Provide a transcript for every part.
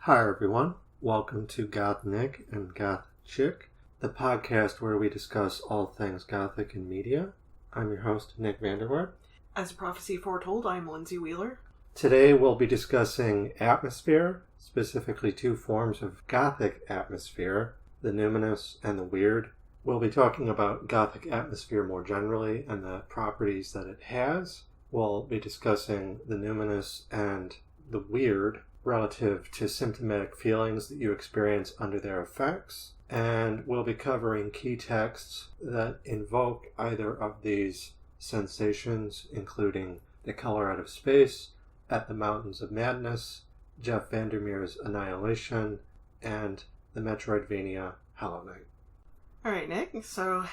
Hi everyone, welcome to Goth Nick and Goth Chick, the podcast where we discuss all things Gothic in media. I'm your host, Nick Vanderwaard. As a prophecy foretold, I'm Lindsay Wheeler. Today we'll be discussing atmosphere, specifically two forms of Gothic atmosphere, the Numinous and the Waard. We'll be talking about Gothic atmosphere more generally and the properties that it has. We'll be discussing the Numinous and the Waard relative to symptomatic feelings that you experience under their effects. And we'll be covering key texts that invoke either of these sensations, including The Color Out of Space, At the Mountains of Madness, Jeff Vandermeer's Annihilation, and the Metroidvania Hollow Knight. Alright, Nick, so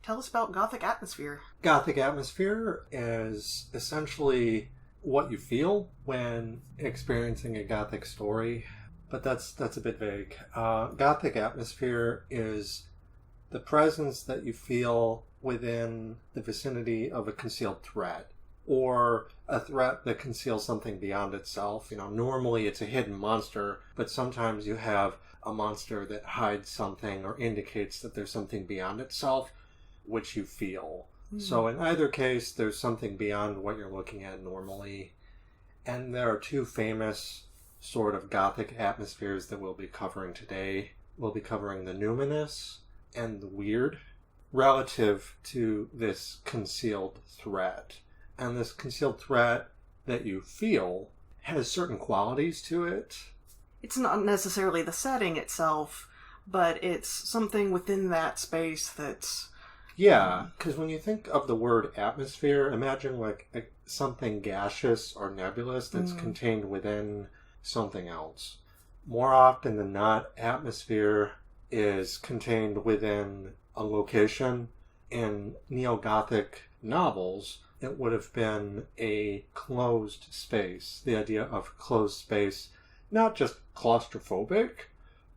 tell us about Gothic atmosphere. Gothic atmosphere is essentially what you feel when experiencing a Gothic story, but that's a bit vague. Gothic atmosphere is the presence that you feel within the vicinity of a concealed threat, or a threat that conceals something beyond itself. Normally it's a hidden monster, but sometimes you have a monster that hides something or indicates that there's something beyond itself, which you feel. So in either case, there's something beyond what you're looking at normally. And there are two famous sort of Gothic atmospheres that we'll be covering today. We'll be covering the Numinous and the Waard relative to this concealed threat. And this concealed threat that you feel has certain qualities to it. It's not necessarily the setting itself, but it's something within that space that's... Yeah, because when you think of the word atmosphere, imagine like something gaseous or nebulous that's contained within something else. More often than not, atmosphere is contained within a location. In Neo-Gothic novels, it would have been a closed space. The idea of closed space, not just claustrophobic,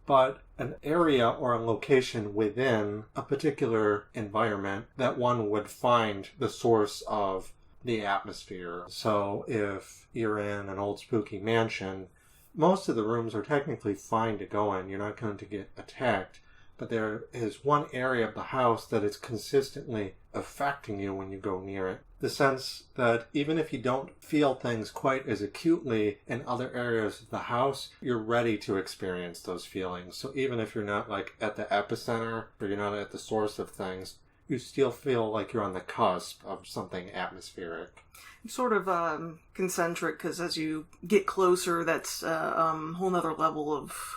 but an area or a location within a particular environment that one would find the source of the atmosphere. So if you're in an old spooky mansion, most of the rooms are technically fine to go in. You're not going to get attacked. But there is one area of the house that is consistently affecting you when you go near it. The sense that even if you don't feel things quite as acutely in other areas of the house, you're ready to experience those feelings. So even if you're not like at the epicenter or you're not at the source of things, you still feel like you're on the cusp of something atmospheric. It's sort of concentric, because as you get closer, that's a whole nother level of...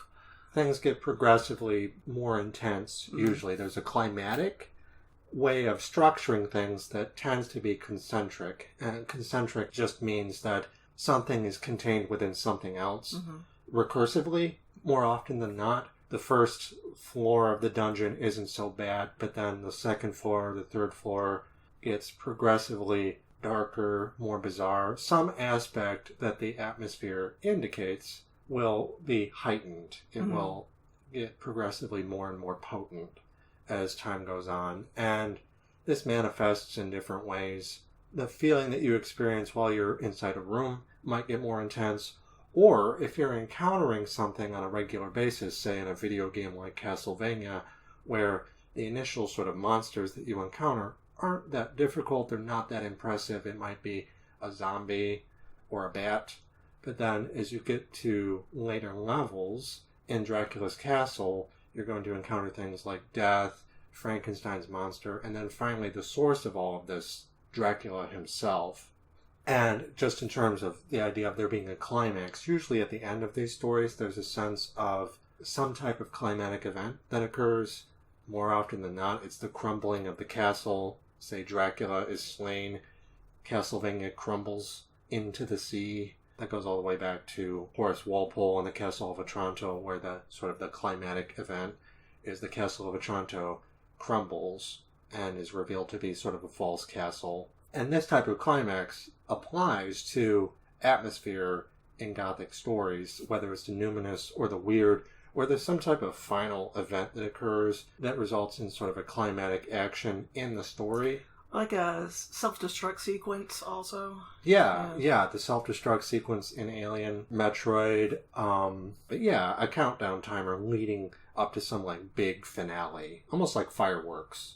Things get progressively more intense, usually. There's a climatic way of structuring things that tends to be concentric. And concentric just means that something is contained within something else. Recursively, more often than not, the first floor of the dungeon isn't so bad, but then the second floor, the third floor, gets progressively darker, more bizarre. Some aspect that the atmosphere indicates will be heightened. It will get progressively more and more potent as time goes on. And this manifests in different ways. The feeling that you experience while you're inside a room might get more intense. Or if you're encountering something on a regular basis, say in a video game like Castlevania, where the initial sort of monsters that you encounter aren't that difficult, they're not that impressive. It might be a zombie or a bat. But then as you get to later levels in Dracula's castle, you're going to encounter things like death, Frankenstein's monster, and then finally the source of all of this, Dracula himself. And just in terms of the idea of there being a climax, usually at the end of these stories there's a sense of some type of climatic event that occurs. More often than not, it's the crumbling of the castle. Say Dracula is slain, Castlevania crumbles into the sea. That goes all the way back to Horace Walpole and the Castle of Otranto, where the sort of the climatic event is the Castle of Otranto crumbles and is revealed to be sort of a false castle. And this type of climax applies to atmosphere in Gothic stories, whether it's the Numinous or the Waard, where there's some type of final event that occurs that results in sort of a climatic action in the story. Like a self-destruct sequence also. Yeah, the self-destruct sequence in Alien, Metroid, but yeah, a countdown timer leading up to some like big finale, almost like fireworks.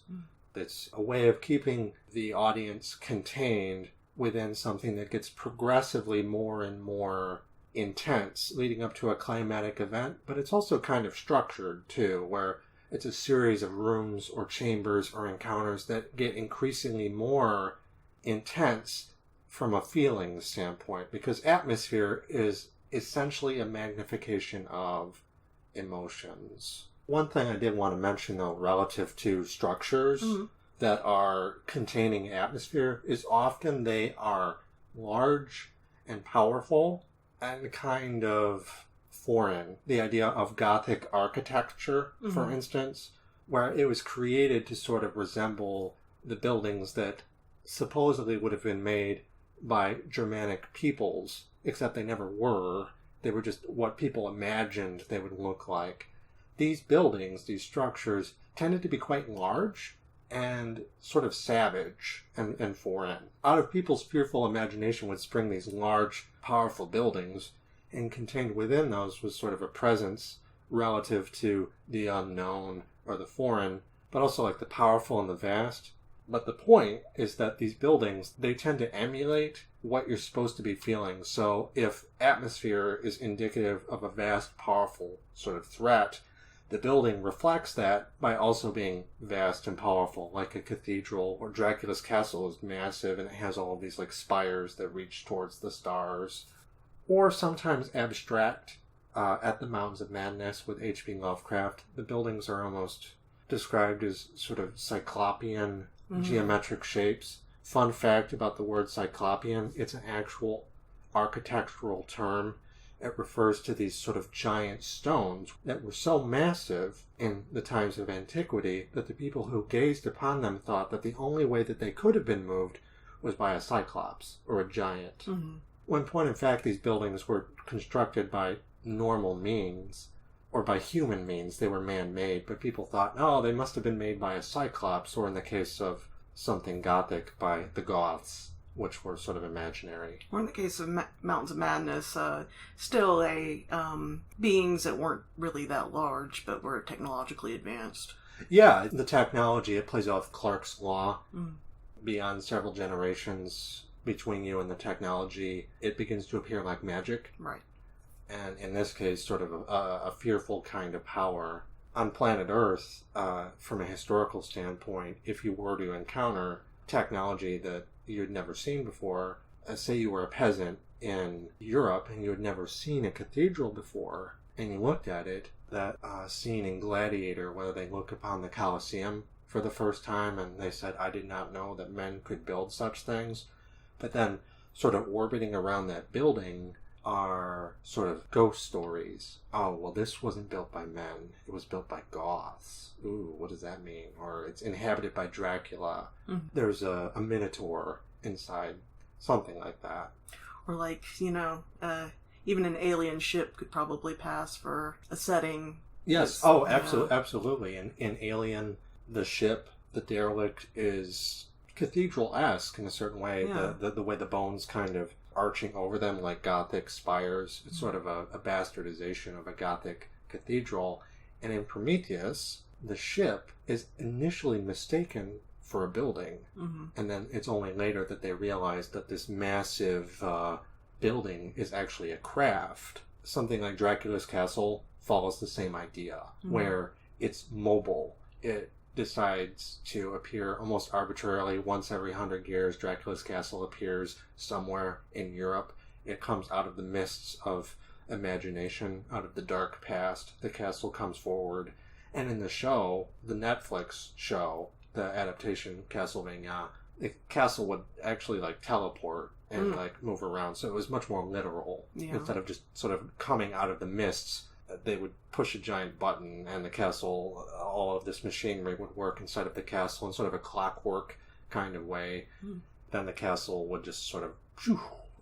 It's a way of keeping the audience contained within something that gets progressively more and more intense, leading up to a climatic event, but it's also kind of structured too, where it's a series of rooms or chambers or encounters that get increasingly more intense from a feeling standpoint, because atmosphere is essentially a magnification of emotions. One thing I did want to mention, though, relative to structures that are containing atmosphere, is often they are large and powerful and kind of foreign. The idea of Gothic architecture, for instance, where it was created to sort of resemble the buildings that supposedly would have been made by Germanic peoples, except they never were. They were just what people imagined they would look like. These buildings, these structures, tended to be quite large and sort of savage and foreign. Out of people's fearful imagination would spring these large, powerful buildings, and contained within those was sort of a presence relative to the unknown or the foreign, but also like the powerful and the vast. But the point is that these buildings, they tend to emulate what you're supposed to be feeling. So if atmosphere is indicative of a vast, powerful sort of threat, the building reflects that by also being vast and powerful, like a cathedral, or Dracula's castle is massive and it has all of these like spires that reach towards the stars. Or sometimes abstract, at the Mountains of Madness with H.P. Lovecraft, the buildings are almost described as sort of cyclopean geometric shapes. Fun fact about the word cyclopean, it's an actual architectural term. It refers to these sort of giant stones that were so massive in the times of antiquity that the people who gazed upon them thought that the only way that they could have been moved was by a cyclops or a giant. When in point in fact these buildings were constructed by normal means, or by human means. They were man-made, but people thought, oh, they must have been made by a cyclops, or in the case of something Gothic, by the Goths, which were sort of imaginary. Or in the case of Mountains of Madness, still beings that weren't really that large, but were technologically advanced. Yeah, the technology, it plays off Clarke's law. Beyond several generations between you and the technology, it begins to appear like magic. Right. And in this case, sort of a fearful kind of power. On planet Earth, from a historical standpoint, if you were to encounter technology that you'd never seen before, say you were a peasant in Europe and you had never seen a cathedral before, and you looked at it, that scene in Gladiator where they look upon the Colosseum for the first time and they said, I did not know that men could build such things. But then sort of orbiting around that building are sort of ghost stories. Oh, well, this wasn't built by men. It was built by Goths. Ooh, what does that mean? Or it's inhabited by Dracula. There's a minotaur inside. Something like that. Or like, even an alien ship could probably pass for a setting. Yes. Oh, absolutely. In Alien, the ship, the derelict, is cathedral-esque in a certain way. Yeah. The way the bones kind of arching over them like Gothic spires. It's sort of a bastardization of a Gothic cathedral. And in Prometheus, the ship is initially mistaken for a building. And then it's only later that they realize that this massive building is actually a craft. Something like Dracula's castle follows the same idea, where it's mobile. It decides to appear almost arbitrarily. Once every 100 years, Dracula's castle appears somewhere in Europe. It comes out of the mists of imagination, out of the dark past. The castle comes forward. And in the show, the Netflix show, the adaptation Castlevania, the castle would actually teleport and move around. So it was much more literal. Yeah. Instead of just sort of coming out of the mists, they would push a giant button and the castle, all of this machinery would work inside of the castle in sort of a clockwork kind of way. Then the castle would just sort of,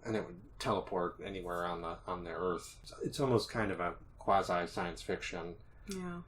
and it would teleport anywhere on the Earth. So it's almost kind of a quasi-science fiction. Yeah.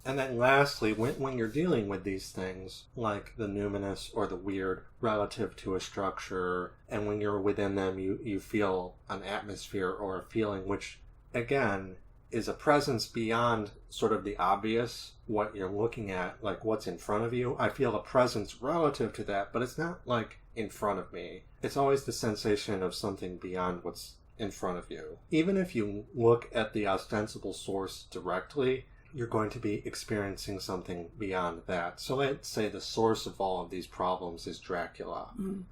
And then lastly, when you're dealing with these things, like the numinous or the weird relative to a structure, and when you're within them, you feel an atmosphere or a feeling, which, again, is a presence beyond sort of the obvious, what you're looking at, like what's in front of you. I feel a presence relative to that, but it's not like in front of me. It's always the sensation of something beyond what's in front of you. Even if you look at the ostensible source directly, you're going to be experiencing something beyond that. So let's say the source of all of these problems is Dracula. Mm.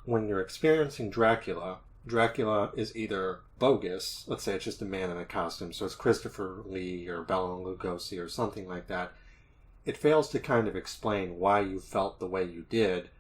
When you're experiencing Dracula is either bogus, let's say it's just a man in a costume, so it's Christopher Lee or Bela Lugosi or something like that. It fails to kind of explain why you felt the way you did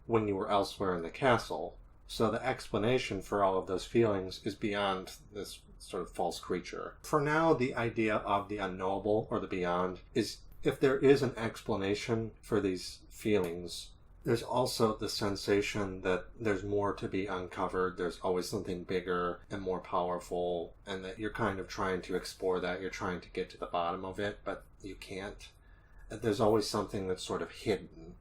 when you were elsewhere in the castle. So the explanation for all of those feelings is beyond this sort of false creature. For now, the idea of the unknowable or the beyond is, if there is an explanation for these feelings, there's also the sensation that there's more to be uncovered. There's always something bigger and more powerful, and that you're kind of trying to explore that. You're trying to get to the bottom of it, but you can't. There's always something that's sort of hidden,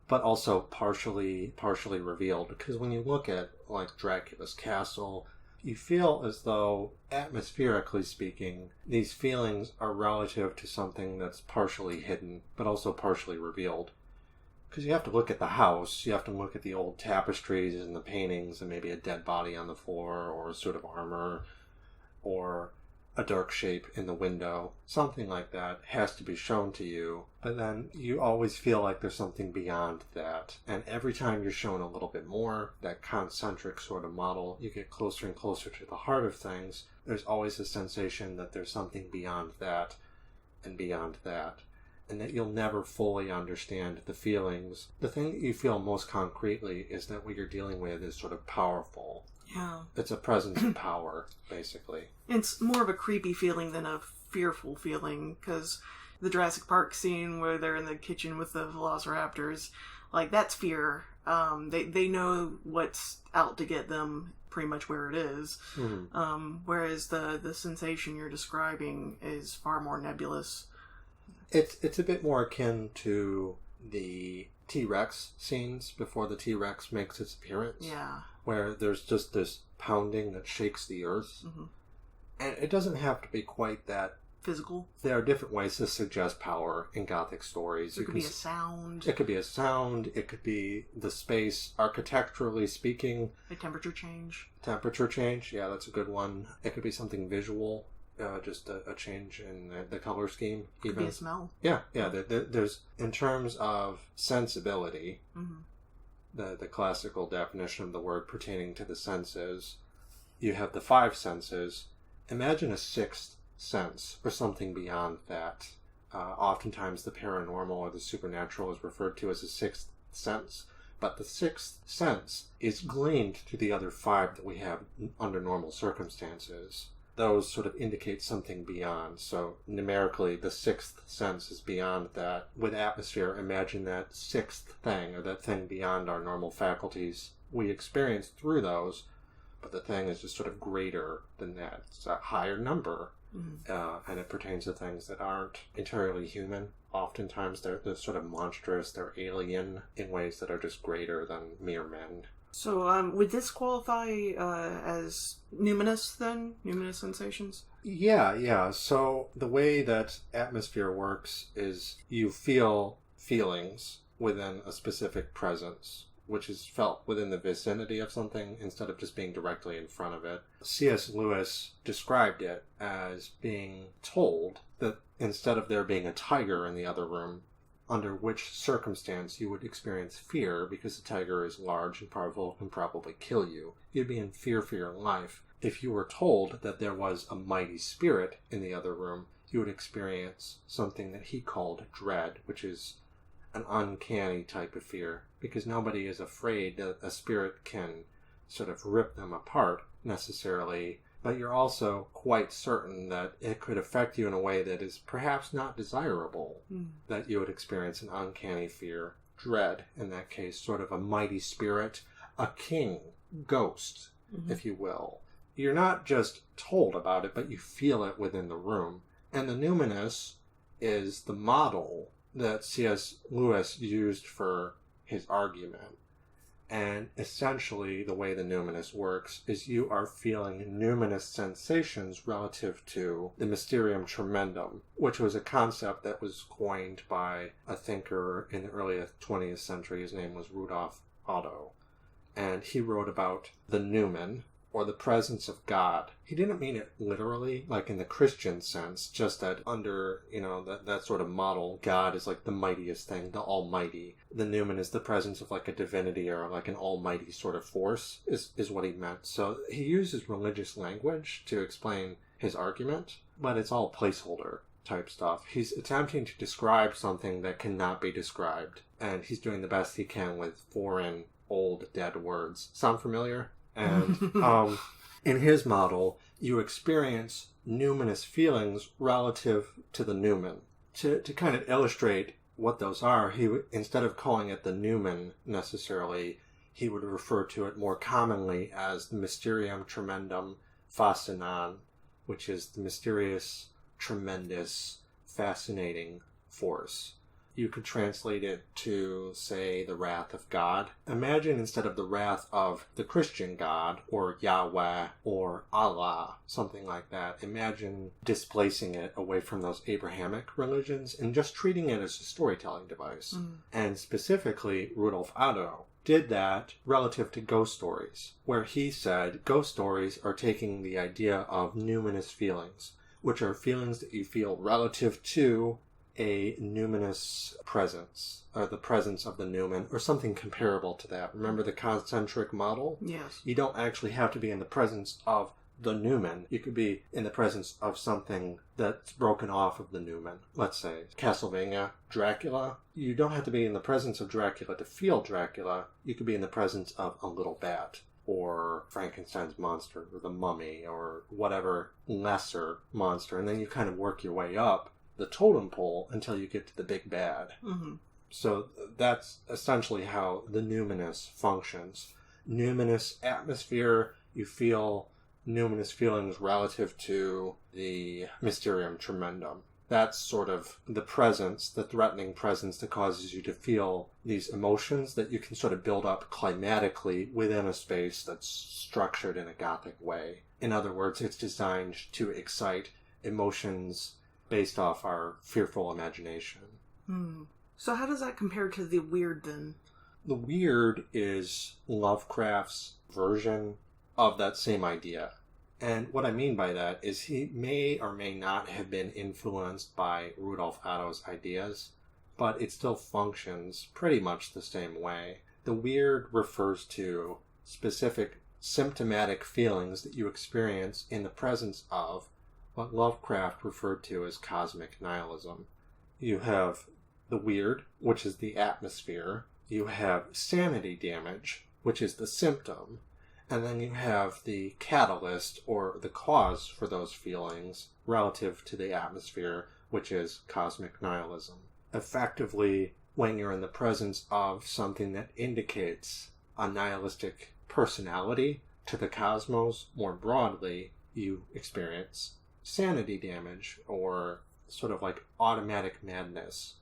but also partially revealed. Because when you look at, like, Dracula's castle, you feel as though, atmospherically speaking, these feelings are relative to something that's partially hidden, but also partially revealed. Because you have to look at the house, you have to look at the old tapestries and the paintings, and maybe a dead body on the floor, or a suit of armor, or a dark shape in the window. Something like that has to be shown to you, but then you always feel like there's something beyond that. And every time you're shown a little bit more, that concentric sort of model, you get closer and closer to the heart of things. There's always a sensation that there's something beyond that, and beyond that. And that you'll never fully understand the feelings. The thing that you feel most concretely is that what you're dealing with is sort of powerful. Yeah. It's a presence of power, basically. It's more of a creepy feeling than a fearful feeling, because the Jurassic Park scene where they're in the kitchen with the velociraptors, like, that's fear. They know what's out to get them, pretty much where it is. Mm-hmm. Whereas the sensation you're describing is far more nebulous. It's a bit more akin to the T-Rex scenes before the T-Rex makes its appearance. Yeah. Where there's just this pounding that shakes the earth. Mm-hmm. And it doesn't have to be quite that physical. There are different ways to suggest power in Gothic stories. It could be a sound. It could be a sound. It could be the space, architecturally speaking. A temperature change. Temperature change, yeah, that's a good one. It could be something visual. Just a change in the color scheme. Could be a smell. Yeah. There's, in terms of sensibility, mm-hmm. the classical definition of the word pertaining to the senses, you have the five senses. Imagine a sixth sense, or something beyond that. Oftentimes the paranormal or the supernatural is referred to as a sixth sense, but the sixth sense is gleaned to the other five that we have under normal circumstances. Those sort of indicate something beyond. So numerically, the sixth sense is beyond that. With atmosphere, imagine that sixth thing, or that thing beyond our normal faculties. We experience through those, but the thing is just sort of greater than that. It's a higher number, mm-hmm. And it pertains to things that aren't entirely human. Oftentimes, they're sort of monstrous, they're alien in ways that are just greater than mere men. So, would this qualify as numinous, then? Numinous sensations? Yeah. So, the way that atmosphere works is you feel feelings within a specific presence, which is felt within the vicinity of something instead of just being directly in front of it. C.S. Lewis described it as being told that instead of there being a tiger in the other room, under which circumstance you would experience fear because the tiger is large and powerful and probably kill you. You'd be in fear for your life. If you were told that there was a mighty spirit in the other room, you would experience something that he called dread, which is an uncanny type of fear, because nobody is afraid that a spirit can sort of rip them apart necessarily, but you're also quite certain that it could affect you in a way that is perhaps not desirable, that you would experience an uncanny fear, dread, in that case, sort of a mighty spirit, a king, ghost, mm-hmm. if you will. You're not just told about it, but you feel it within the room. And the numinous is the model that C.S. Lewis used for his argument. And essentially, the way the Numinous works is you are feeling numinous sensations relative to the mysterium tremendum, which was a concept that was coined by a thinker in the early 20th century. His name was Rudolf Otto. And he wrote about the numen, or the presence of God. He didn't mean it literally, like in the Christian sense, just that under, that sort of model, God is like the mightiest thing, the almighty. The numen is the presence of like a divinity or like an almighty sort of force, is what he meant. So he uses religious language to explain his argument, but it's all placeholder type stuff. He's attempting to describe something that cannot be described, and he's doing the best he can with foreign, old, dead words. Sound familiar? And in his model, you experience numinous feelings relative to the numen. To kind of illustrate what those are, instead of calling it the numen necessarily, he would refer to it more commonly as the mysterium tremendum fascinans, which is the mysterious, tremendous, fascinating force. You could translate it to, say, the wrath of God. Imagine instead of the wrath of the Christian God, or Yahweh, or Allah, something like that, imagine displacing it away from those Abrahamic religions and just treating it as a storytelling device. And specifically, Rudolf Otto did that relative to ghost stories, where he said ghost stories are taking the idea of numinous feelings, which are feelings that you feel relative to a numinous presence, or the presence of the numen, or something comparable to that. Remember the concentric model? Yes. You don't actually have to be in the presence of the numen. You could be in the presence of something that's broken off of the numen. Let's say Castlevania, Dracula. You don't have to be in the presence of Dracula to feel Dracula. You could be in the presence of a little bat, or Frankenstein's monster, or the mummy, or whatever lesser monster, and then you kind of work your way up the totem pole until you get to the big bad. Mm-hmm. So that's essentially how the numinous functions. Numinous atmosphere, you feel numinous feelings relative to the mysterium tremendum. That's sort of the presence, the threatening presence that causes you to feel these emotions that you can sort of build up climatically within a space that's structured in a Gothic way. In other words, it's designed to excite emotions based off our fearful imagination. So how does that compare to the weird, then? The weird is Lovecraft's version of that same idea. And what I mean by that is he may or may not have been influenced by Rudolf Otto's ideas, but it still functions pretty much the same way. The weird refers to specific symptomatic feelings that you experience in the presence of what Lovecraft referred to as cosmic nihilism. You have the weird, which is the atmosphere. You have sanity damage, which is the symptom. And then you have the catalyst, or the cause for those feelings, relative to the atmosphere, which is cosmic nihilism. Effectively, when you're in the presence of something that indicates a nihilistic personality to the cosmos more broadly, you experience sanity damage, or sort of like automatic madness,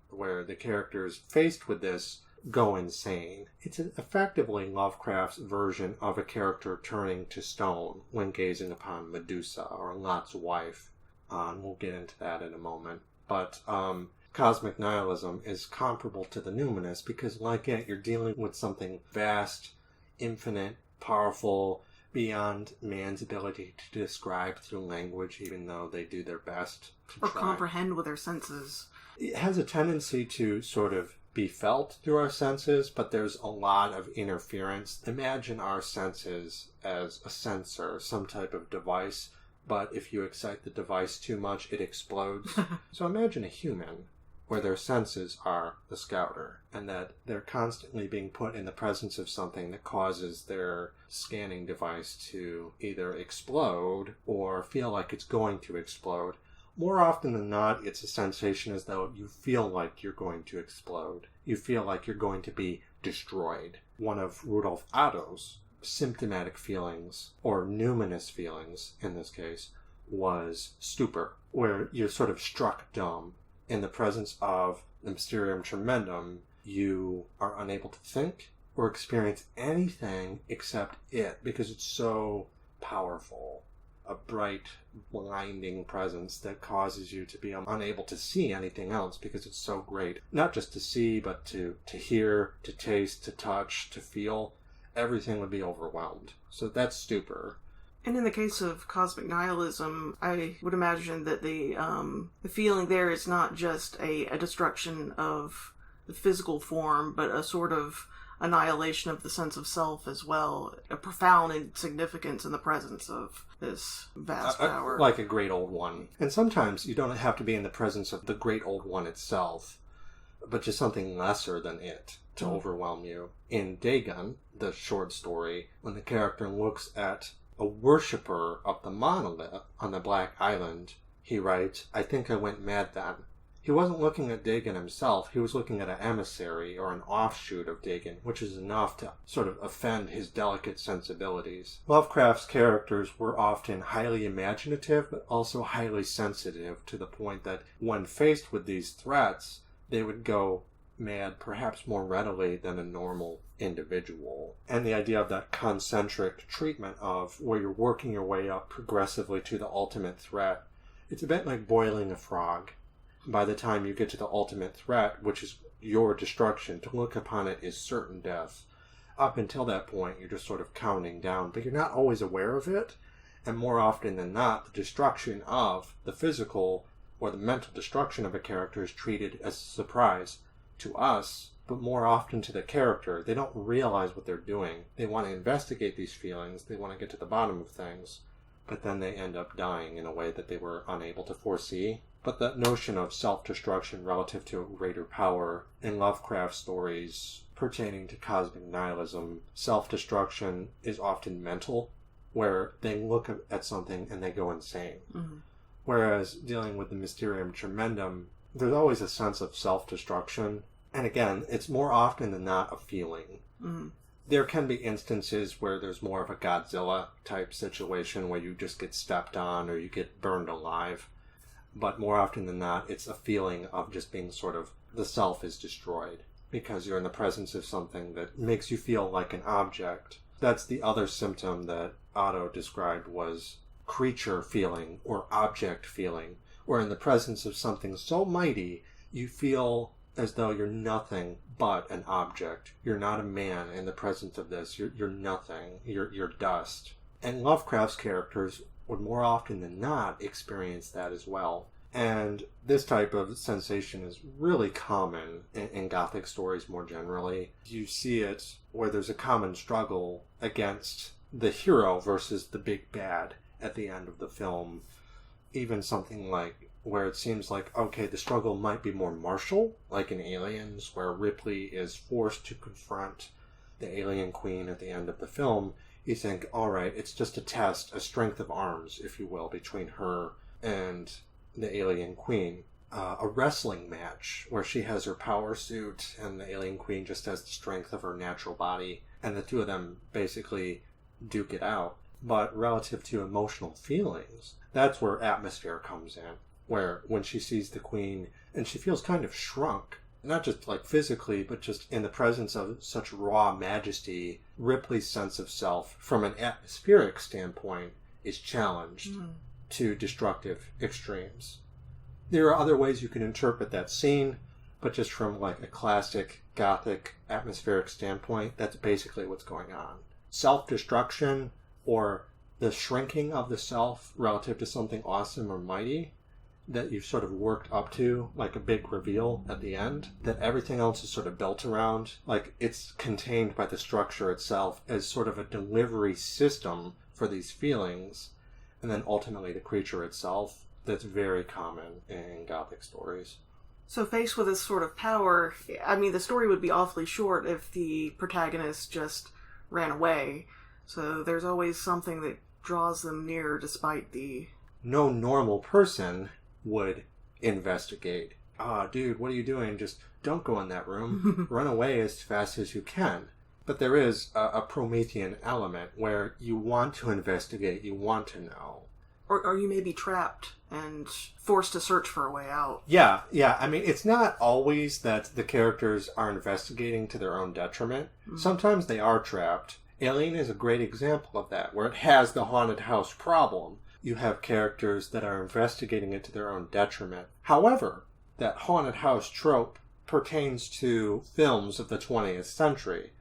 where the characters faced with this go insane. It's effectively Lovecraft's version of a character turning to stone when gazing upon Medusa, or Lot's wife. And we'll get into that in a moment. But cosmic nihilism is comparable to the numinous because, like it, you're dealing with something vast, infinite, powerful, beyond man's ability to describe through language, even though they do their best to or try. Comprehend with their senses. It has a tendency to sort of be felt through our senses, but there's a lot of interference. Imagine our senses as a sensor, some type of device, but if you excite the device too much, it explodes. So imagine a human where their senses are the scouter, and that they're constantly being put in the presence of something that causes their scanning device to either explode or feel like it's going to explode. More often than not, it's a sensation as though you feel like you're going to explode. You feel like you're going to be destroyed. One of Rudolf Otto's symptomatic feelings, or numinous feelings in this case, was stupor, where you're sort of struck dumb. in the presence of the mysterium tremendum, you are unable to think or experience anything except it, because it's so powerful. A bright, blinding presence that causes you to be unable to see anything else because it's so great. Not just to see, but to hear, to taste, to touch, to feel. Everything would be overwhelmed. So that's stupor. And in the case of cosmic nihilism, I would imagine that the feeling there is not just a destruction of the physical form, but a sort of annihilation of the sense of self as well. A profound insignificance in the presence of this vast power. Like a great old one. And sometimes you don't have to be in the presence of the great old one itself, but just something lesser than it to overwhelm you. In Dagon, the short story, when the character looks at a worshipper of the monolith on the Black Island, he writes, "I think I went mad then." He wasn't looking at Dagon himself, he was looking at an emissary or an offshoot of Dagon, which is enough to sort of offend his delicate sensibilities. Lovecraft's characters were often highly imaginative, but also highly sensitive, to the point that when faced with these threats, they would go mad perhaps more readily than a normal individual. And the idea of that concentric treatment of where you're working your way up progressively to the ultimate threat, it's a bit like boiling a frog. By the time you get to the ultimate threat, which is your destruction, to look upon it is certain death. Up until that point, you're just sort of counting down, but you're not always aware of it. And more often than not, the destruction of the physical or the mental destruction of a character is treated as a surprise to us, but more often to the character. They don't realize what they're doing. They want to investigate these feelings. They want to get to the bottom of things, but then they end up dying in a way that they were unable to foresee. But that notion of self-destruction relative to a greater power in Lovecraft stories pertaining to cosmic nihilism, self-destruction is often mental, where they look at something and they go insane. Mm-hmm. Whereas dealing with the mysterium tremendum, there's always a sense of self-destruction. And again, it's more often than not a feeling. Mm-hmm. There can be instances where there's more of a Godzilla type situation where you just get stepped on or you get burned alive. But more often than not, it's a feeling of just being sort of, the self is destroyed because you're in the presence of something that makes you feel like an object. That's the other symptom that Otto described was creature feeling or object feeling, where in the presence of something so mighty, you feel as though you're nothing but an object. You're not a man in the presence of this. You're nothing. You're dust. And Lovecraft's characters would more often than not experience that as well. And this type of sensation is really common in Gothic stories more generally. You see it where there's a common struggle against the hero versus the big bad at the end of the film. Even something like where it seems like, okay, the struggle might be more martial, like in Aliens, where Ripley is forced to confront the alien queen at the end of the film. You think, all right, it's just a test, a strength of arms, if you will, between her and the alien queen. A wrestling match where she has her power suit and the alien queen just has the strength of her natural body, and the two of them basically duke it out. But relative to emotional feelings, that's where atmosphere comes in, where when she sees the queen and she feels kind of shrunk, not just like physically, but just in the presence of such raw majesty, Ripley's sense of self, from an atmospheric standpoint, is challenged to destructive extremes. There are other ways you can interpret that scene, but just from like a classic Gothic atmospheric standpoint, that's basically what's going on. Self-destruction, or the shrinking of the self relative to something awesome or mighty, that you've sort of worked up to, like a big reveal at the end, that everything else is sort of built around, like it's contained by the structure itself as sort of a delivery system for these feelings, and then ultimately the creature itself. That's very common in Gothic stories. So faced with this sort of power, I mean, the story would be awfully short if the protagonist just ran away. So there's always something that draws them near despite the... No normal person would investigate. Dude, what are you doing? Just don't go in that room. Run away as fast as you can. But there is a Promethean element where you want to investigate, you want to know. Or you may be trapped and forced to search for a way out. Yeah. I mean, it's not always that the characters are investigating to their own detriment. Mm-hmm. Sometimes they are trapped. Alien is a great example of that, where it has the haunted house problem. You have characters that are investigating it to their own detriment. However, that haunted house trope pertains to films of the 20th century.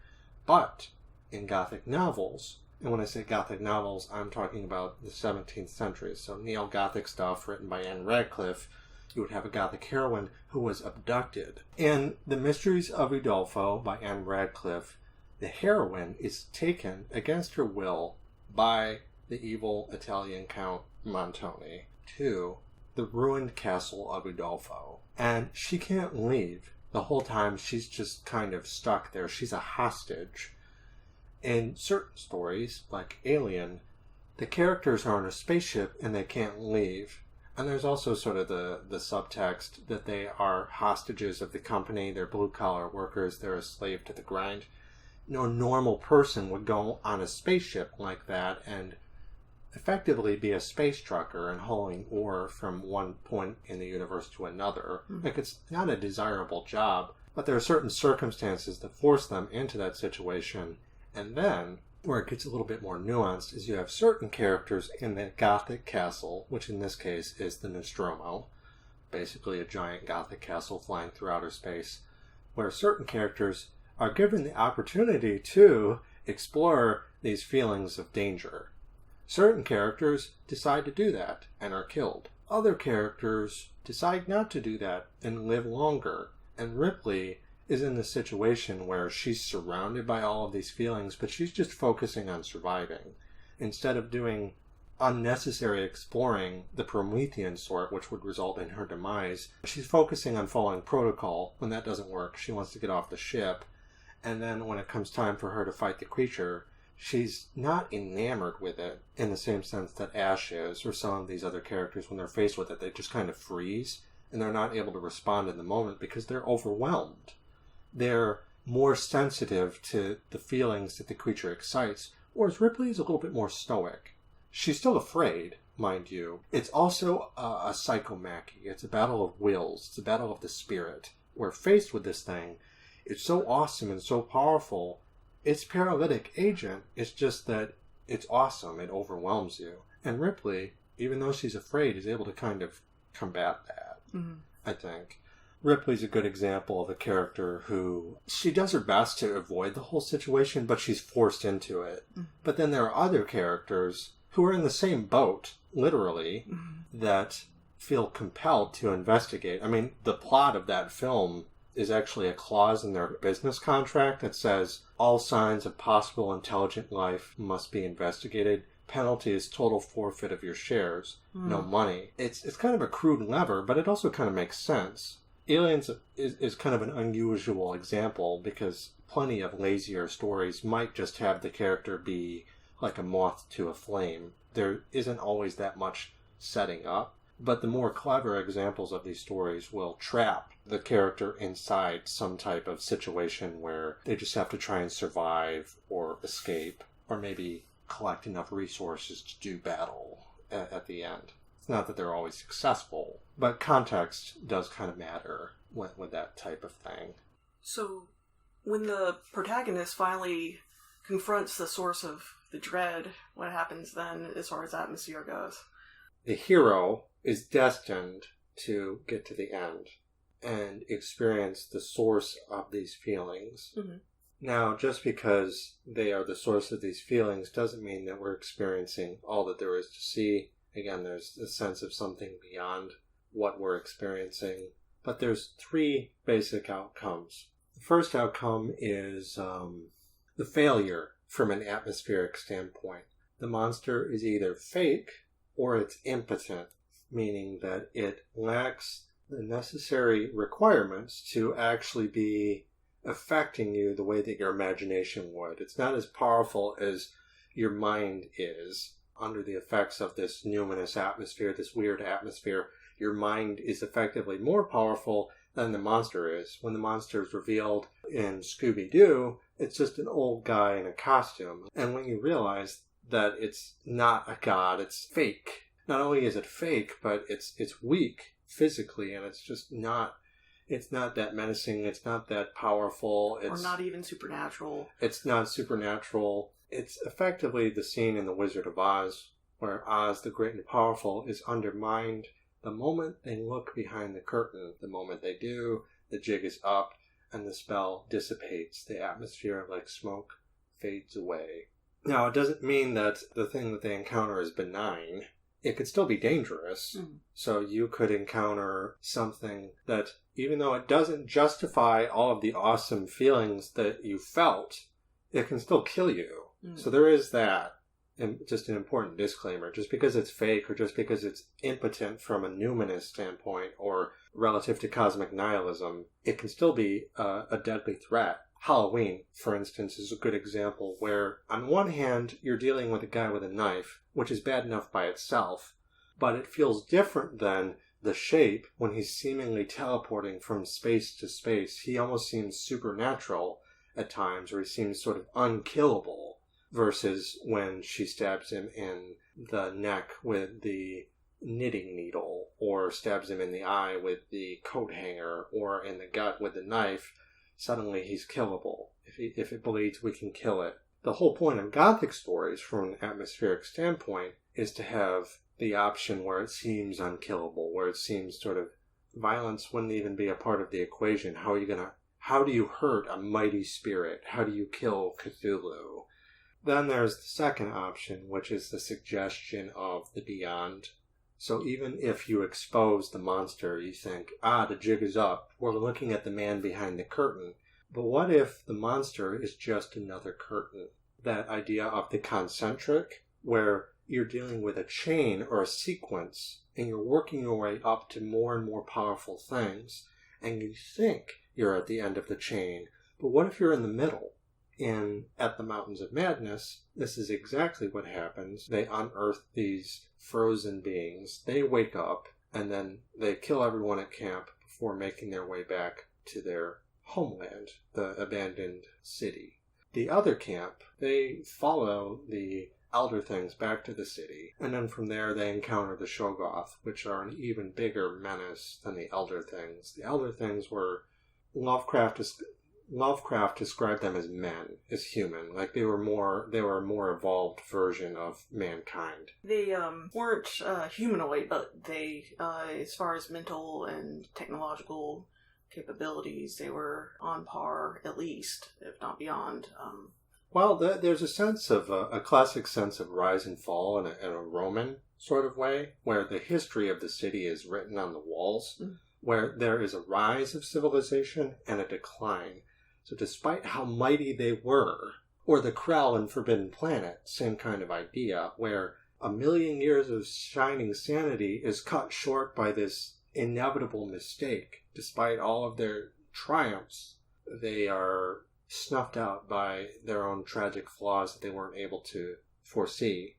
But in Gothic novels, and when I say Gothic novels, I'm talking about the 17th century. So neo-Gothic stuff written by Anne Radcliffe, you would have a Gothic heroine who was abducted. In The Mysteries of Udolpho by Anne Radcliffe, the heroine is taken against her will by the evil Italian Count Montoni to the ruined castle of Udolpho. And she can't leave. The whole time she's just kind of stuck there. She's a hostage. In certain stories, like Alien, the characters are on a spaceship and they can't leave. And there's also sort of the subtext that they are hostages of the company. They're blue-collar workers. They're a slave to the grind. No normal person would go on a spaceship like that and effectively be a space trucker and hauling ore from one point in the universe to another. Mm-hmm. Like, it's not a desirable job, but there are certain circumstances that force them into that situation. And then, where it gets a little bit more nuanced, is you have certain characters in the Gothic castle, which in this case is the Nostromo, basically a giant Gothic castle flying through outer space, where certain characters are given the opportunity to explore these feelings of danger. Certain characters decide to do that and are killed. Other characters decide not to do that and live longer. And Ripley is in the situation where she's surrounded by all of these feelings, but she's just focusing on surviving. Instead of doing unnecessary exploring, the Promethean sort, which would result in her demise, she's focusing on following protocol. When that doesn't work, she wants to get off the ship. And then when it comes time for her to fight the creature, she's not enamored with it in the same sense that Ash is, or some of these other characters. When they're faced with it, they just kind of freeze, and they're not able to respond in the moment because they're overwhelmed. They're more sensitive to the feelings that the creature excites, whereas Ripley is a little bit more stoic. She's still afraid, mind you. It's also a psychomachy. It's a battle of wills. It's a battle of the spirit. We're faced with this thing. It's so awesome and so powerful. It's paralytic agent. It's just that it's awesome. It overwhelms you. And Ripley, even though she's afraid, is able to kind of combat that, I think. Ripley's a good example of a character who, she does her best to avoid the whole situation, but she's forced into it. But then there are other characters who are in the same boat, literally, that feel compelled to investigate. I mean, the plot of that film is actually a clause in their business contract that says all signs of possible intelligent life must be investigated. Penalty is total forfeit of your shares. No money. It's kind of a crude lever, but it also kind of makes sense. Aliens is kind of an unusual example because plenty of lazier stories might just have the character be like a moth to a flame. There isn't always that much setting up, but the more clever examples of these stories will trap the character inside some type of situation where they just have to try and survive or escape, or maybe collect enough resources to do battle at the end. It's not that they're always successful, but context does kind of matter with that type of thing. So, when the protagonist finally confronts the source of the dread, what happens then as far as atmosphere goes? The hero is destined to get to the end and experience the source of these feelings. Now, just because they are the source of these feelings doesn't mean that we're experiencing all that there is to see. Again, there's a sense of something beyond what we're experiencing. But there's three basic outcomes. The first outcome is the failure from an atmospheric standpoint. The monster is either fake or it's impotent, meaning that it lacks the necessary requirements to actually be affecting you the way that your imagination would. It's not as powerful as your mind is. Under the effects of this numinous atmosphere, this weird atmosphere, your mind is effectively more powerful than the monster is. When the monster is revealed in Scooby-Doo, it's just an old guy in a costume. And when you realize that it's not a god, it's fake, not only is it fake, but it's weak physically, and it's not that menacing, it's not that powerful. Or not even supernatural. It's not supernatural. It's effectively the scene in The Wizard of Oz, where Oz, the great and powerful, is undermined the moment they look behind the curtain. The moment they do, the jig is up, and the spell dissipates. The atmosphere, like smoke, fades away. Now, it doesn't mean that the thing that they encounter is benign. It could still be dangerous. Mm. So you could encounter something that, even though it doesn't justify all of the awesome feelings that you felt, it can still kill you. Mm. So there is that. And just an important disclaimer, just because it's fake or just because it's impotent from a numinous standpoint or relative to cosmic nihilism, it can still be a deadly threat. Halloween, for instance, is a good example where, on one hand, you're dealing with a guy with a knife, which is bad enough by itself, but it feels different than the shape when he's seemingly teleporting from space to space. He almost seems supernatural at times, or he seems sort of unkillable. Versus when she stabs him in the neck with the knitting needle, or stabs him in the eye with the coat hanger, or in the gut with the knife, suddenly he's killable. If it bleeds, we can kill it. The whole point of Gothic stories, from an atmospheric standpoint, is to have the option where it seems unkillable, where it seems sort of violence wouldn't even be a part of the equation. How do you hurt a mighty spirit? How do you kill Cthulhu? Then there's the second option, which is the suggestion of the beyond. So even if you expose the monster, you think, the jig is up. We're looking at the man behind the curtain. But what if the monster is just another curtain? That idea of the concentric, where you're dealing with a chain or a sequence, and you're working your way up to more and more powerful things, and you think you're at the end of the chain. But what if you're in the middle? At the Mountains of Madness, this is exactly what happens. They unearth these frozen beings. They wake up, and then they kill everyone at camp before making their way back to their homeland, the abandoned city. The other camp, they follow the Elder Things back to the city, and then from there they encounter the Shoggoth, which are an even bigger menace than the Elder Things. The Elder Things were Lovecraft described them as men, as human, like they were a more evolved version of mankind. They weren't humanoid, but they, as far as mental and technological capabilities, they were on par, at least, if not beyond. Well, there's a sense of a classic sense of rise and fall in a Roman sort of way, where the history of the city is written on the walls, where there is a rise of civilization and a decline. So despite how mighty they were, or the Krell in Forbidden Planet, same kind of idea, where 1,000,000 years of shining sanity is cut short by this inevitable mistake. Despite all of their triumphs, they are snuffed out by their own tragic flaws that they weren't able to foresee.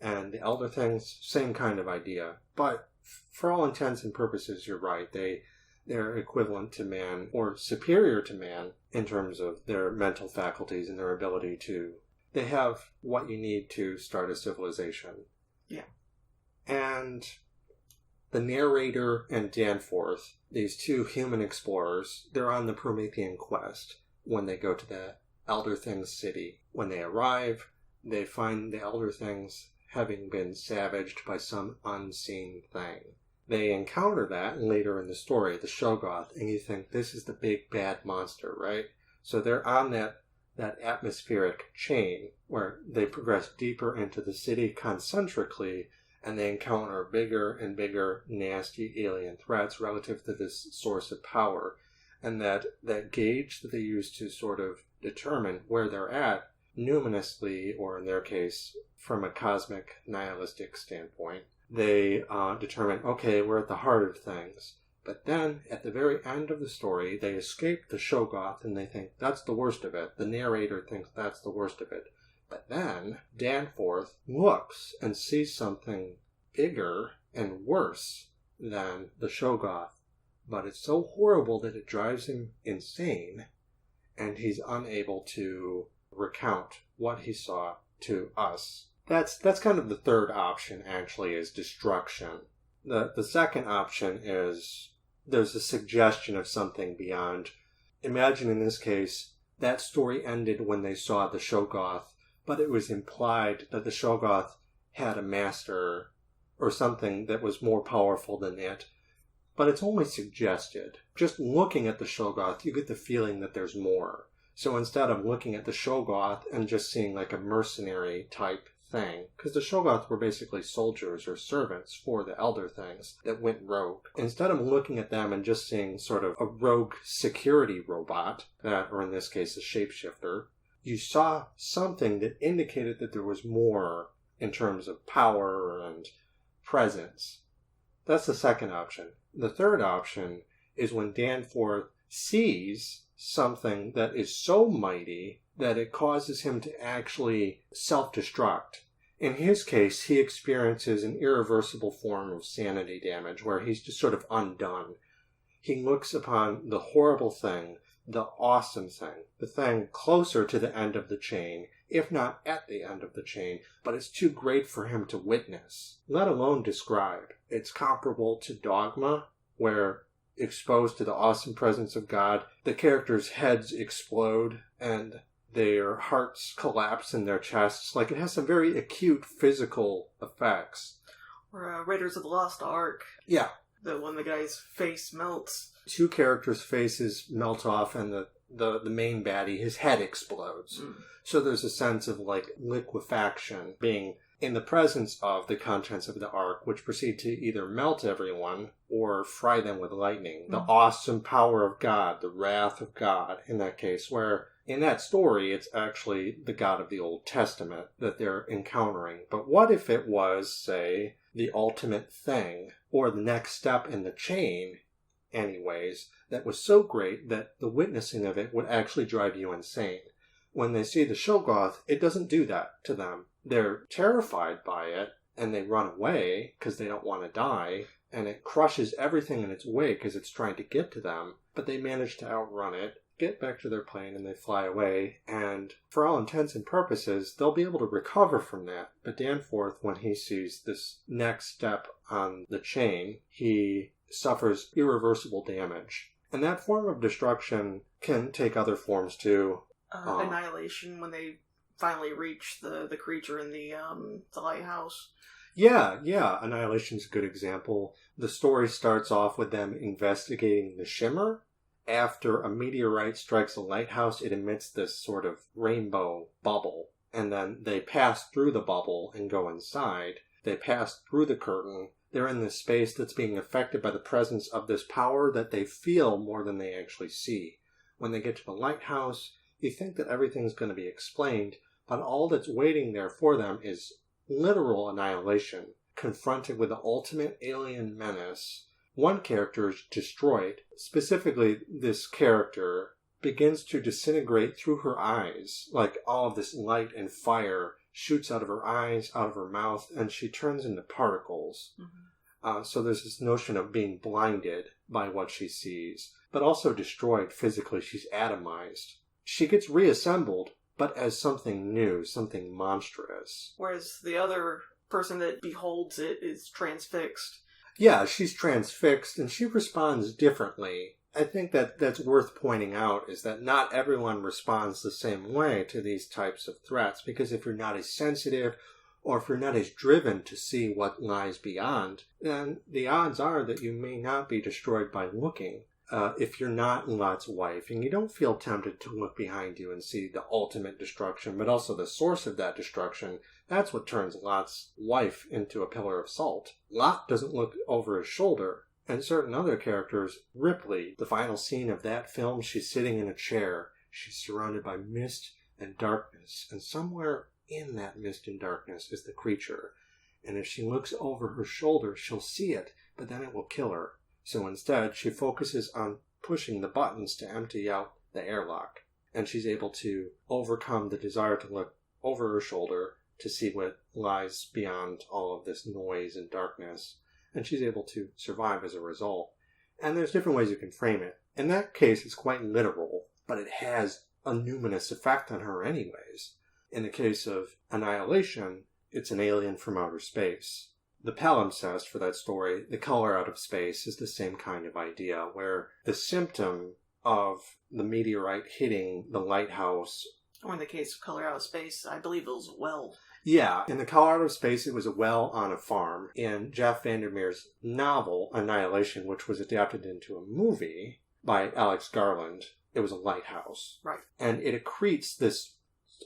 And the Elder Things, same kind of idea. But for all intents and purposes, you're right. They're equivalent to man, or superior to man, in terms of their mental faculties and their ability to... They have what you need to start a civilization. Yeah. And the narrator and Danforth, these two human explorers, they're on the Promethean quest when they go to the Elder Things city. When they arrive, they find the Elder Things having been savaged by some unseen thing. They encounter that later in the story, the Shoggoth, and you think, this is the big bad monster, right? So they're on that atmospheric chain where they progress deeper into the city concentrically, and they encounter bigger and bigger nasty alien threats relative to this source of power. And that gauge that they use to sort of determine where they're at, numinously, or in their case, from a cosmic nihilistic standpoint, they determine, okay, we're at the heart of things. But then, at the very end of the story, they escape the Shoggoth, and they think that's the worst of it. The narrator thinks that's the worst of it. But then, Danforth looks and sees something bigger and worse than the Shoggoth. But it's so horrible that it drives him insane, and he's unable to recount what he saw to us That's kind of the third option, actually, is destruction. The second option is there's a suggestion of something beyond. Imagine in this case, that story ended when they saw the Shoggoth, but it was implied that the Shoggoth had a master or something that was more powerful than it. But it's only suggested. Just looking at the Shoggoth, you get the feeling that there's more. So instead of looking at the Shoggoth and just seeing like a mercenary type thing, because the Shoggoth were basically soldiers or servants for the Elder Things that went rogue. Instead of looking at them and just seeing sort of a rogue security robot, that, or in this case a shapeshifter, you saw something that indicated that there was more in terms of power and presence. That's the second option. The third option is when Danforth sees something that is so mighty that it causes him to actually self-destruct. In his case, he experiences an irreversible form of sanity damage where he's just sort of undone. He looks upon the horrible thing, the awesome thing, the thing closer to the end of the chain, if not at the end of the chain, but it's too great for him to witness, let alone describe. It's comparable to Dogma, where, exposed to the awesome presence of God, the characters' heads explode and their hearts collapse in their chests. Like, it has some very acute physical effects. Or Raiders of the Lost Ark. Yeah. When the guy's face melts. Two characters' faces melt off and the main baddie, his head explodes. So there's a sense of like liquefaction being in the presence of the contents of the ark, which proceed to either melt everyone or fry them with lightning. The awesome power of God, the wrath of God in that case, where in that story it's actually the God of the Old Testament that they're encountering. But what if it was, say, the ultimate thing, or the next step in the chain, anyways, that was so great that the witnessing of it would actually drive you insane? When they see the Shoggoth, it doesn't do that to them. They're terrified by it, and they run away because they don't want to die, and it crushes everything in its way because it's trying to get to them, but they manage to outrun it, get back to their plane, and they fly away, and for all intents and purposes, they'll be able to recover from that. But Danforth, when he sees this next step on the chain, he suffers irreversible damage. And that form of destruction can take other forms too. Annihilation, when they finally reach the creature in the lighthouse. Yeah, Annihilation's a good example. The story starts off with them investigating the shimmer. After a meteorite strikes a lighthouse, it emits this sort of rainbow bubble. And then they pass through the bubble and go inside. They pass through the curtain. They're in this space that's being affected by the presence of this power that they feel more than they actually see. When they get to the lighthouse, you think that everything's going to be explained, but all that's waiting there for them is literal annihilation, confronted with the ultimate alien menace. One character is destroyed. Specifically, this character begins to disintegrate through her eyes, like all of this light and fire shoots out of her eyes, out of her mouth, and she turns into particles. So there's this notion of being blinded by what she sees, but also destroyed physically. She's atomized. She gets reassembled, but as something new, something monstrous. Whereas the other person that beholds it is transfixed. Yeah, she's transfixed, and she responds differently. I think that that's worth pointing out, is that not everyone responds the same way to these types of threats, because if you're not as sensitive, or if you're not as driven to see what lies beyond, then the odds are that you may not be destroyed by looking. If you're not Lot's wife, and you don't feel tempted to look behind you and see the ultimate destruction, but also the source of that destruction, that's what turns Lot's wife into a pillar of salt. Lot doesn't look over his shoulder. And certain other characters, Ripley, the final scene of that film, she's sitting in a chair. She's surrounded by mist and darkness, and somewhere in that mist and darkness is the creature. And if she looks over her shoulder, she'll see it, but then it will kill her. So instead, she focuses on pushing the buttons to empty out the airlock. And she's able to overcome the desire to look over her shoulder to see what lies beyond all of this noise and darkness. And she's able to survive as a result. And there's different ways you can frame it. In that case, it's quite literal, but it has a numinous effect on her anyways. In the case of Annihilation, it's an alien from outer space. The palimpsest for that story, the color out of space, is the same kind of idea, where the symptom of the meteorite hitting the lighthouse... Or in the case of Color Out of Space, I believe it was a well. Yeah, in the color out of space, it was a well on a farm. In Jeff Vandermeer's novel, Annihilation, which was adapted into a movie by Alex Garland, it was a lighthouse. Right. And it accretes this,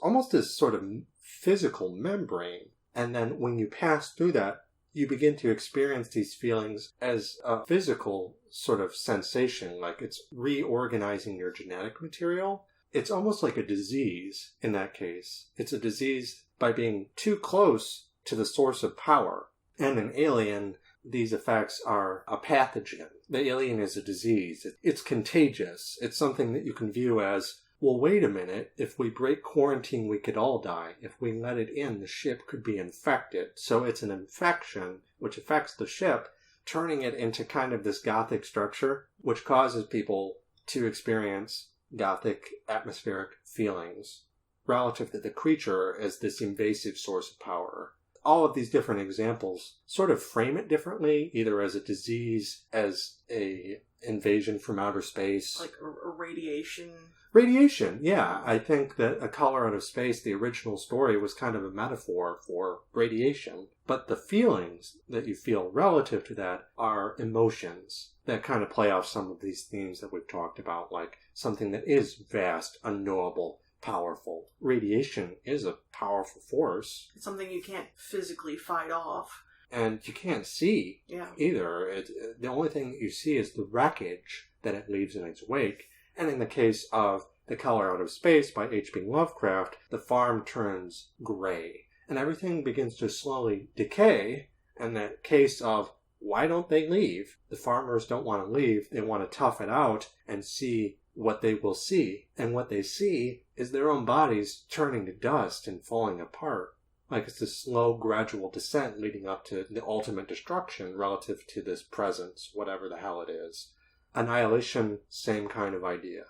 almost this sort of physical membrane. And then when you pass through that, you begin to experience these feelings as a physical sort of sensation, like it's reorganizing your genetic material. It's almost like a disease in that case. It's a disease by being too close to the source of power. And an alien, these effects are a pathogen. The alien is a disease. It's contagious. It's something that you can view as, well, wait a minute, if we break quarantine, we could all die. If we let it in, the ship could be infected. So it's an infection which affects the ship, turning it into kind of this Gothic structure, which causes people to experience Gothic atmospheric feelings relative to the creature as this invasive source of power. All of these different examples sort of frame it differently, either as a disease, as a invasion from outer space. Like a radiation. Radiation, yeah. I think that A Color Out of Space, the original story, was kind of a metaphor for radiation. But the feelings that you feel relative to that are emotions that kind of play off some of these themes that we've talked about, like something that is vast, unknowable, powerful. Radiation is a powerful force. It's something you can't physically fight off. And you can't see either. The only thing you see is the wreckage that it leaves in its wake. And in the case of The Color Out of Space by H.P. Lovecraft, the farm turns gray. And everything begins to slowly decay. And that case of, why don't they leave? The farmers don't want to leave. They want to tough it out and see what they will see. And what they see is their own bodies turning to dust and falling apart. Like it's a slow, gradual descent leading up to the ultimate destruction relative to this presence, whatever the hell it is. Annihilation, same kind of idea.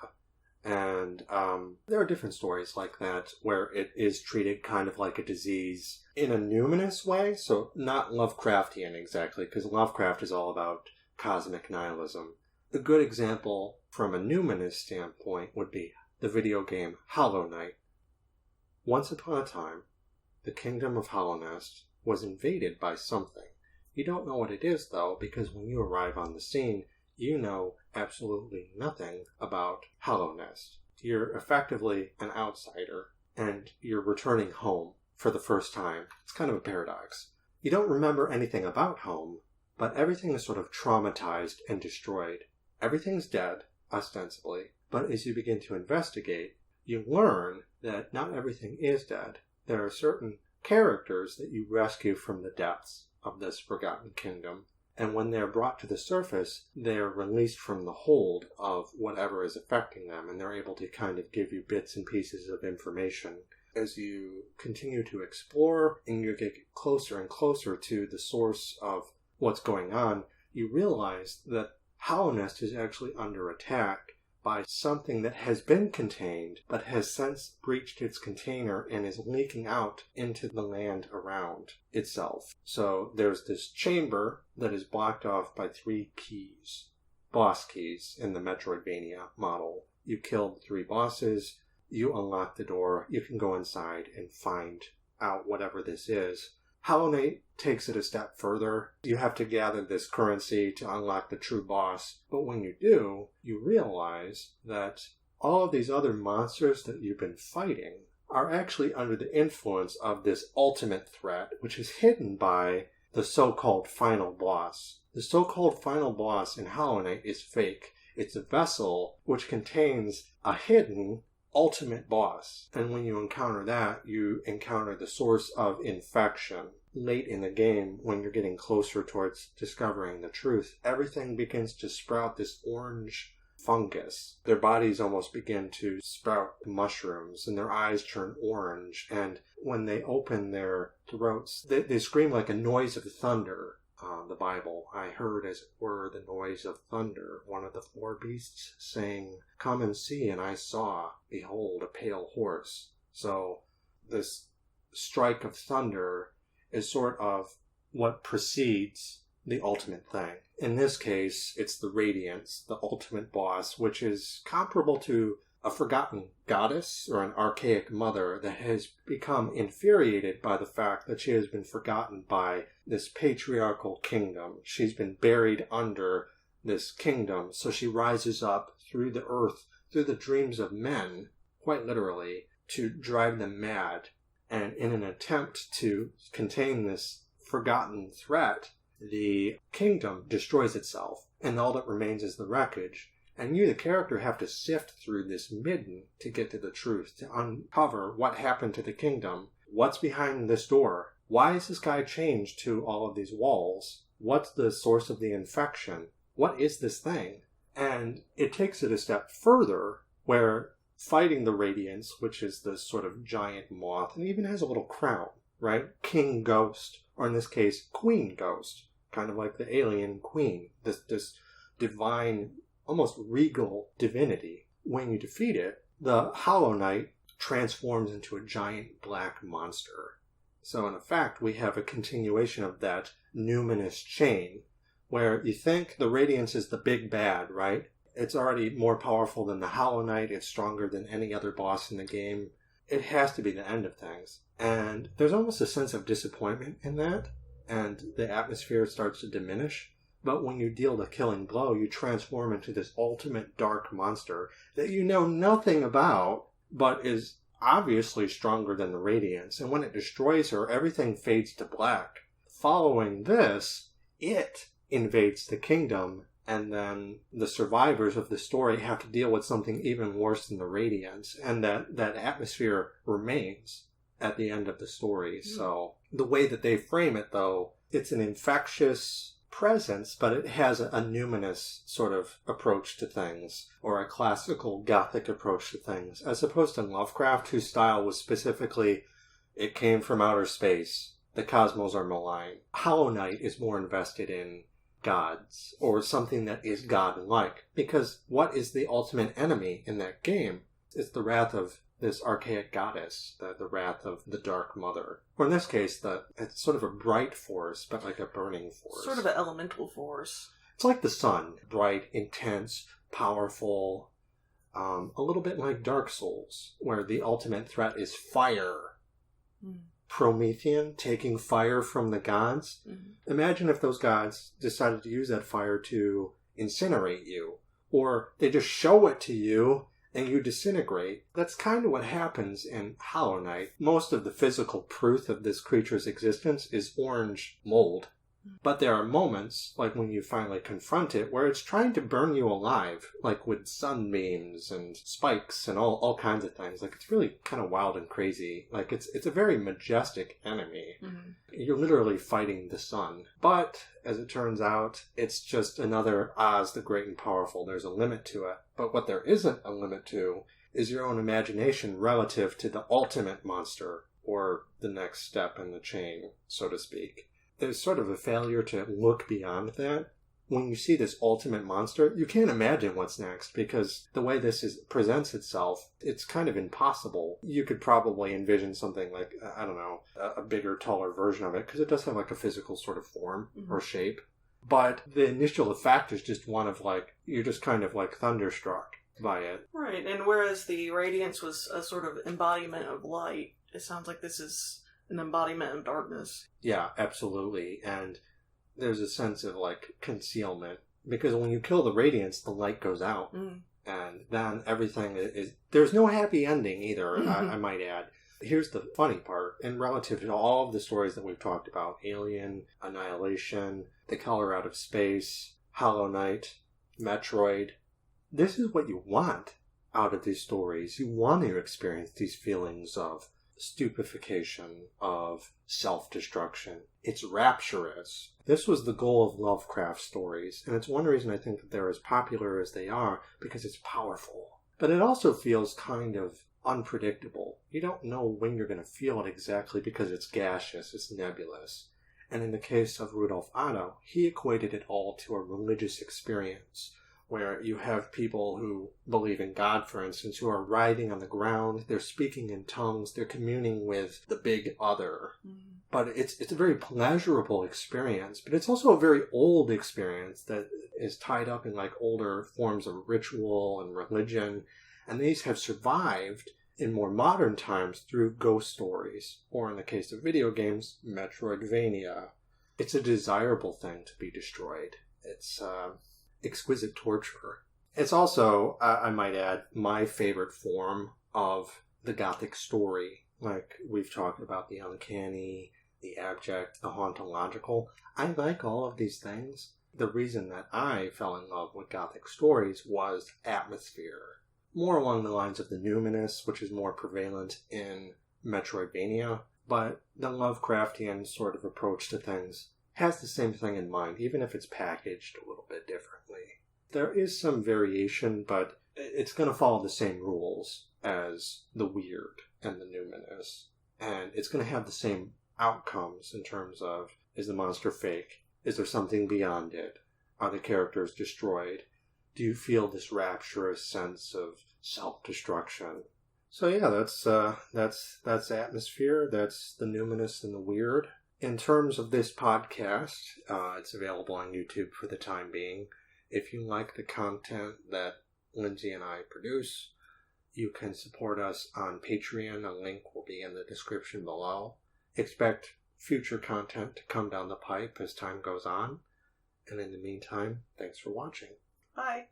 And there are different stories like that where it is treated kind of like a disease in a numinous way. So not Lovecraftian exactly, because Lovecraft is all about cosmic nihilism. A good example from a numinous standpoint would be the video game Hollow Knight. Once upon a time, the kingdom of Hallownest was invaded by something. You don't know what it is, though, because when you arrive on the scene, you know absolutely nothing about Hallownest. You're effectively an outsider, and you're returning home for the first time. It's kind of a paradox. You don't remember anything about home, but everything is sort of traumatized and destroyed. Everything's dead, ostensibly, but as you begin to investigate, you learn that not everything is dead. There are certain characters that you rescue from the depths of this forgotten kingdom. And when they're brought to the surface, they're released from the hold of whatever is affecting them, and they're able to kind of give you bits and pieces of information. As you continue to explore and you get closer and closer to the source of what's going on, you realize that Hallownest is actually under attack by something that has been contained, but has since breached its container and is leaking out into the land around itself. So there's this chamber that is blocked off by 3 keys, boss keys in the Metroidvania model. You kill the 3 bosses, you unlock the door, you can go inside and find out whatever this is. Hollow Knight takes it a step further. You have to gather this currency to unlock the true boss. But when you do, you realize that all of these other monsters that you've been fighting are actually under the influence of this ultimate threat, which is hidden by the so-called final boss. The so-called final boss in Hollow Knight is fake. It's a vessel which contains a hidden ultimate boss. And when you encounter that, you encounter the source of infection. Late in the game, when you're getting closer towards discovering the truth, everything begins to sprout this orange fungus. Their bodies almost begin to sprout mushrooms, and their eyes turn orange, and when they open their throats, they scream like a noise of thunder. The Bible, I heard as it were the noise of thunder, one of the 4 beasts saying, "Come and see," and I saw, behold, a pale horse. So this strike of thunder is sort of what precedes the ultimate thing. In this case, it's the Radiance, the ultimate boss, which is comparable to a forgotten goddess or an archaic mother that has become infuriated by the fact that she has been forgotten by this patriarchal kingdom. She's been buried under this kingdom, so she rises up through the earth, through the dreams of men, quite literally, to drive them mad. And in an attempt to contain this forgotten threat, the kingdom destroys itself, and all that remains is the wreckage. And you, the character, have to sift through this midden to get to the truth, to uncover what happened to the kingdom. What's behind this door? Why is this guy chained to all of these walls? What's the source of the infection? What is this thing? And it takes it a step further, where fighting the Radiance, which is this sort of giant moth, and even has a little crown, right? King Ghost, or in this case, Queen Ghost, kind of like the alien queen, this divine, almost regal divinity. When you defeat it, the Hollow Knight transforms into a giant black monster. So in effect, we have a continuation of that Numinous chain, where you think the Radiance is the big bad, right? It's already more powerful than the Hollow Knight. It's stronger than any other boss in the game. It has to be the end of things. And there's almost a sense of disappointment in that, and the atmosphere starts to diminish. But when you deal the killing blow, you transform into this ultimate dark monster that you know nothing about, but is obviously stronger than the Radiance. And when it destroys her, everything fades to black. Following this, it invades the kingdom, and then the survivors of the story have to deal with something even worse than the Radiance, and that atmosphere remains at the end of the story. So the way that they frame it, though, it's an infectious presence, but it has a numinous sort of approach to things, or a classical Gothic approach to things, as opposed to Lovecraft, whose style was specifically, it came from outer space, the cosmos are malign. Hollow Knight is more invested in gods, or something that is god-like, because what is the ultimate enemy in that game? It's the wrath of this archaic goddess, the wrath of the Dark Mother. Or in this case, it's sort of a bright force, but like a burning force. Sort of an elemental force. It's like the sun, bright, intense, powerful, a little bit like Dark Souls, where the ultimate threat is fire. Promethean, taking fire from the gods. Imagine if those gods decided to use that fire to incinerate you, or they just show it to you and you disintegrate. That's kind of what happens in Hollow Knight. Most of the physical proof of this creature's existence is orange mold. But there are moments, like when you finally confront it, where it's trying to burn you alive, like with sunbeams and spikes and all kinds of things. Like, it's really kind of wild and crazy. Like, it's a very majestic enemy. You're literally fighting the sun. But, as it turns out, it's just another Oz the Great and Powerful. There's a limit to it. But what there isn't a limit to is your own imagination relative to the ultimate monster, or the next step in the chain, so to speak. There's sort of a failure to look beyond that. When you see this ultimate monster, you can't imagine what's next, because the way this presents itself, it's kind of impossible. You could probably envision something like, I don't know, a bigger, taller version of it, because it does have like a physical sort of form or shape. But the initial effect is just one of like, you're just kind of like thunderstruck by it. Right, and whereas the Radiance was a sort of embodiment of light, it sounds like this is an embodiment of darkness. Yeah, absolutely. And there's a sense of like concealment, because when you kill the Radiance, the light goes out, and then everything is there's no happy ending either. I might add. Here's the funny part, and relative to all of the stories that we've talked about, Alien, Annihilation, The Color Out of Space, Hollow Knight, Metroid, this is what you want out of these stories. You want to experience these feelings of stupefaction, of self-destruction. It's rapturous. This was the goal of Lovecraft stories, and it's one reason I think that they're as popular as they are, because it's powerful. But it also feels kind of unpredictable. You don't know when you're going to feel it exactly, because it's gaseous, it's nebulous. And in the case of Rudolf Otto, he equated it all to a religious experience, where you have people who believe in God, for instance, who are writhing on the ground, they're speaking in tongues, they're communing with the big other. Mm-hmm. But it's a very pleasurable experience, but it's also a very old experience that is tied up in like older forms of ritual and religion, and these have survived in more modern times through ghost stories, or in the case of video games, Metroidvania. It's a desirable thing to be destroyed. It's exquisite torture. It's also, I might add, my favorite form of the Gothic story. Like, we've talked about the uncanny, the abject, the hauntological. I like all of these things. The reason that I fell in love with Gothic stories was atmosphere. More along the lines of the Numinous, which is more prevalent in Metroidvania. But the Lovecraftian sort of approach to things has the same thing in mind, even if it's packaged a little bit differently. There is some variation, but it's going to follow the same rules as the weird and the numinous. And it's going to have the same outcomes in terms of, is the monster fake? Is there something beyond it? Are the characters destroyed? Do you feel this rapturous sense of self-destruction? So yeah, that's atmosphere. That's the numinous and the weird. In terms of this podcast, it's available on YouTube for the time being. If you like the content that Lindsay and I produce, you can support us on Patreon. A link will be in the description below. Expect future content to come down the pipe as time goes on. And in the meantime, thanks for watching. Bye.